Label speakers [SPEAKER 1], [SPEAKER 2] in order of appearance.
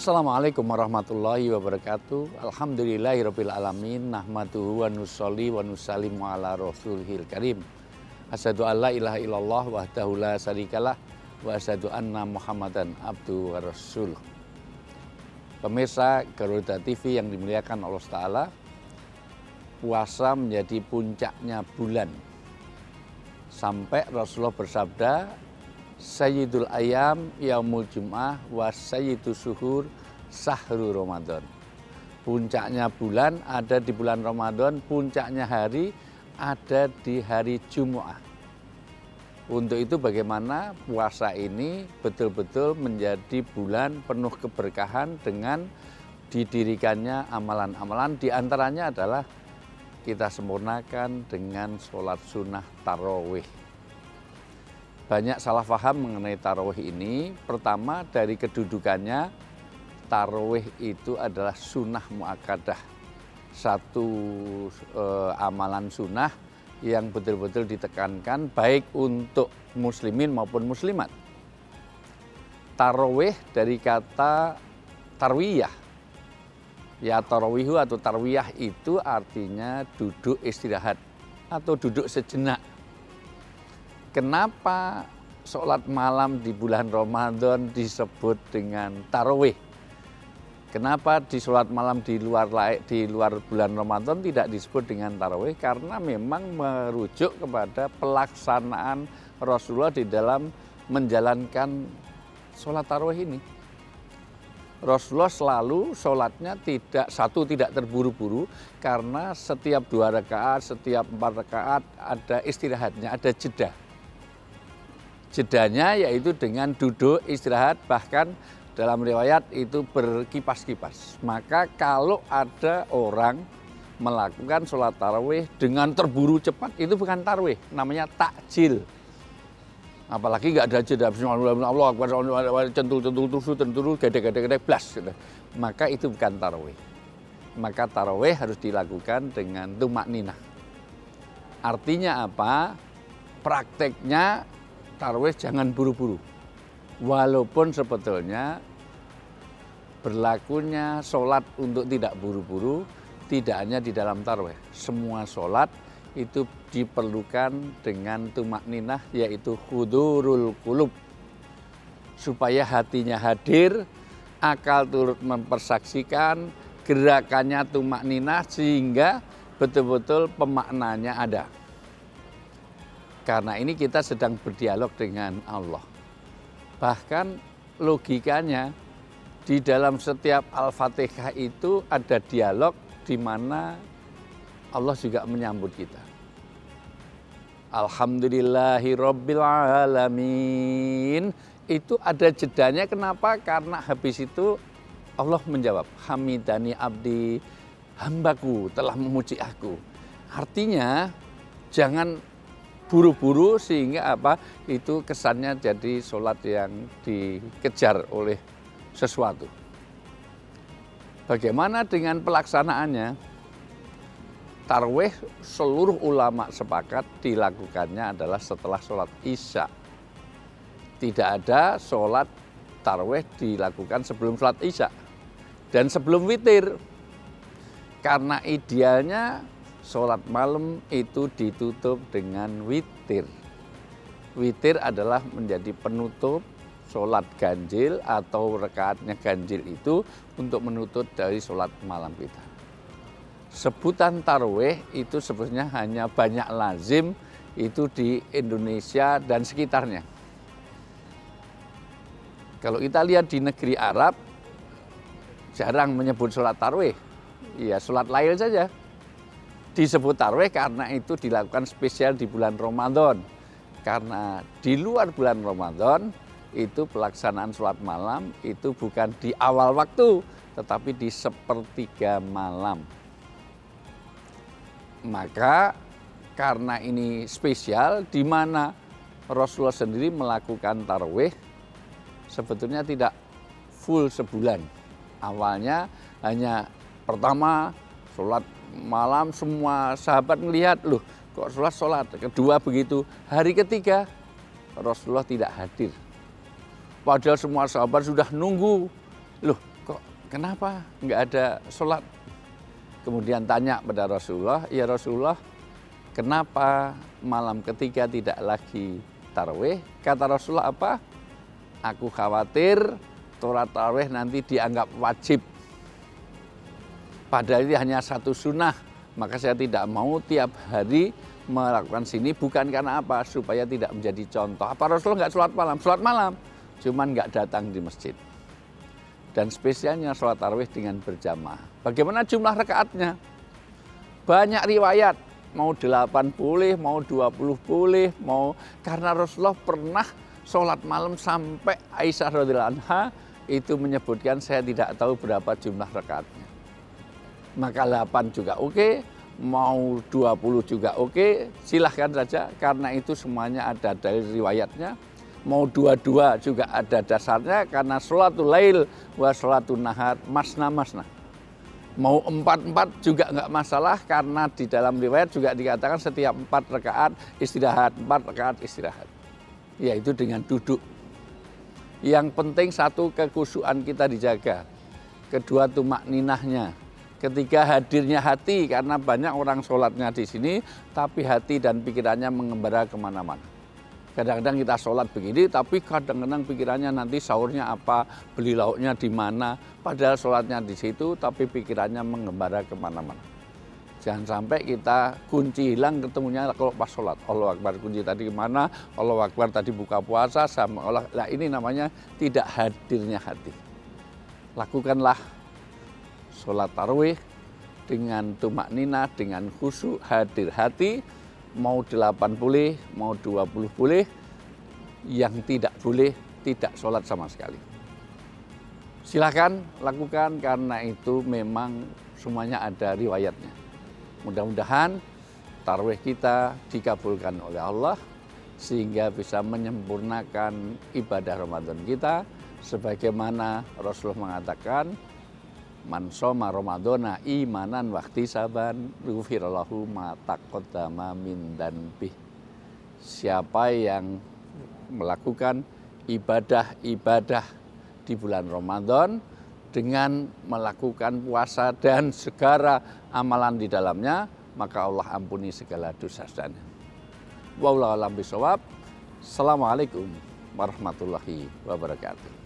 [SPEAKER 1] Assalamualaikum warahmatullahi wabarakatuh. Alhamdulillahirabbil alamin. Nahmaduhu wa nusolli wa nusallimu ala rasulihil karim. Asyhadu an la ilaha illallah wahdahu la syarikalah wa asyhadu anna Muhammadan abduhu wa rasuluh. Pemirsa Garuda TV yang dimuliakan Allah Ta'ala, puasa menjadi puncaknya bulan. Sampai Rasulullah bersabda, Sayyidul Ayam Yaumul Jum'ah wa Sayyidus Suhur Sahru Ramadan. Puncaknya bulan ada di bulan Ramadan, puncaknya hari ada di hari Jum'ah. Untuk itu bagaimana puasa ini betul-betul menjadi bulan penuh keberkahan dengan didirikannya amalan-amalan. Di antaranya adalah kita sempurnakan dengan sholat sunnah tarawih. Banyak salah paham mengenai tarawih ini. Pertama, dari kedudukannya, tarawih itu adalah sunnah muakkadah. Satu amalan sunnah yang betul-betul ditekankan baik untuk muslimin maupun muslimat. Tarawih dari kata tarwiyah. Ya, tarawihu atau tarwiyah itu artinya duduk istirahat atau duduk sejenak. Kenapa sholat malam di bulan Ramadan disebut dengan tarawih? Kenapa di sholat malam di luar bulan Ramadan tidak disebut dengan tarawih? Karena memang merujuk kepada pelaksanaan Rasulullah di dalam menjalankan sholat tarawih ini. Rasulullah selalu sholatnya tidak terburu-buru, karena setiap 2 rakaat, setiap 4 rakaat ada istirahatnya, ada jeda. Jedanya yaitu dengan duduk istirahat, bahkan dalam riwayat itu berkipas-kipas. Maka kalau ada orang melakukan sholat tarawih dengan terburu cepat, itu bukan tarawih, namanya takjil. Apalagi nggak ada jeda, Allah Akbar, centul, gede, blas. Maka itu bukan tarawih. Maka tarawih harus dilakukan dengan tumakninah. Artinya apa? Prakteknya tarawih jangan buru-buru. Walaupun sebetulnya berlakunya sholat untuk tidak buru-buru tidak hanya di dalam tarawih. Semua sholat itu diperlukan dengan tumakninah, yaitu hudurul qulub. Supaya hatinya hadir, akal turut mempersaksikan, gerakannya tumakninah sehingga betul-betul pemaknanya ada. Karena ini kita sedang berdialog dengan Allah. Bahkan logikanya di dalam setiap Al-Fatihah itu ada dialog di mana Allah juga menyambut kita. Alhamdulillahirabbil alamin. Itu ada jedanya, kenapa? Karena habis itu Allah menjawab, Hamidani abdi, hambaku telah memuji aku. Artinya jangan buru-buru sehingga apa? Itu kesannya jadi sholat yang dikejar oleh sesuatu. Bagaimana dengan pelaksanaannya? Tarawih seluruh ulama sepakat dilakukannya adalah setelah sholat isya. Tidak ada sholat tarawih dilakukan sebelum sholat isya dan sebelum witir. Karena idealnya sholat malam itu ditutup dengan witir. Witir adalah menjadi penutup sholat ganjil atau rakaatnya ganjil itu untuk menutup dari sholat malam kita. Sebutan tarawih itu sebetulnya hanya banyak lazim itu di Indonesia dan sekitarnya. Kalau kita lihat di negeri Arab, jarang menyebut sholat tarawih. Ya sholat lail saja. Disebut tarawih karena itu dilakukan spesial di bulan Ramadan. Karena di luar bulan Ramadan itu pelaksanaan sholat malam itu bukan di awal waktu, tetapi di sepertiga malam. Maka karena ini spesial di mana Rasulullah sendiri melakukan tarawih sebetulnya tidak full sebulan. Awalnya hanya pertama sholat malam, semua sahabat melihat, loh kok sholat. Kedua begitu, hari ketiga Rasulullah tidak hadir. Padahal semua sahabat sudah nunggu, loh kok kenapa nggak ada sholat? Kemudian tanya pada Rasulullah, ya Rasulullah, kenapa malam ketiga tidak lagi tarawih? Kata Rasulullah apa? Aku khawatir sholat tarawih nanti dianggap wajib. Padahal ini hanya satu sunnah, maka saya tidak mau tiap hari melakukan sini, bukan karena apa? Supaya tidak menjadi contoh. Apa Rasulullah nggak sholat malam? Sholat malam, cuman nggak datang di masjid. Dan spesialnya sholat tarawih dengan berjamaah. Bagaimana jumlah rakaatnya? Banyak riwayat, mau 8 boleh, mau 20 boleh, karena Rasulullah pernah sholat malam sampai Aisyah radhiyallahu anha itu menyebutkan saya tidak tahu berapa jumlah rakaatnya. Maka 8 juga oke, mau 20 juga oke, silahkan saja karena itu semuanya ada dari riwayatnya. Mau 22 juga ada dasarnya karena sholatul lail wa sholatun nahar masna. Mau 4 juga nggak masalah karena di dalam riwayat juga dikatakan setiap 4 rakaat istirahat, 4 rakaat istirahat. Yaitu dengan duduk. Yang penting satu, kekhusyuan kita dijaga. Kedua, tumak ninahnya. Ketiga, hadirnya hati karena banyak orang sholatnya di sini tapi hati dan pikirannya mengembara kemana-mana. Kadang-kadang kita sholat begini, tapi kadang-kadang pikirannya nanti sahurnya apa, beli lauknya di mana. Padahal sholatnya di situ, tapi pikirannya mengembara kemana-mana. Jangan sampai kita kunci hilang ketemunya kalau pas sholat. Allahu Akbar, kunci tadi kemana, Allahu Akbar tadi buka puasa, sama Allah. Nah, ini namanya tidak hadirnya hati. Lakukanlah sholat tarawih dengan tumak ninah, dengan khusyuk, hadir hati. Mau 8 boleh, mau 20 boleh, yang tidak boleh tidak sholat sama sekali. Silahkan lakukan karena itu memang semuanya ada riwayatnya. Mudah-mudahan tarawih kita dikabulkan oleh Allah sehingga bisa menyempurnakan ibadah Ramadan kita sebagaimana Rasulullah mengatakan, man shoma ramadhana imanan wa ihtisaban ghufirallahu ma taqaddama min dzanbih. Siapa yang melakukan ibadah-ibadah di bulan Ramadan dengan melakukan puasa dan segala amalan di dalamnya, maka Allah ampuni segala dosa-dosanya. Wallahu a'lam bishawab. Assalamualaikum warahmatullahi wabarakatuh.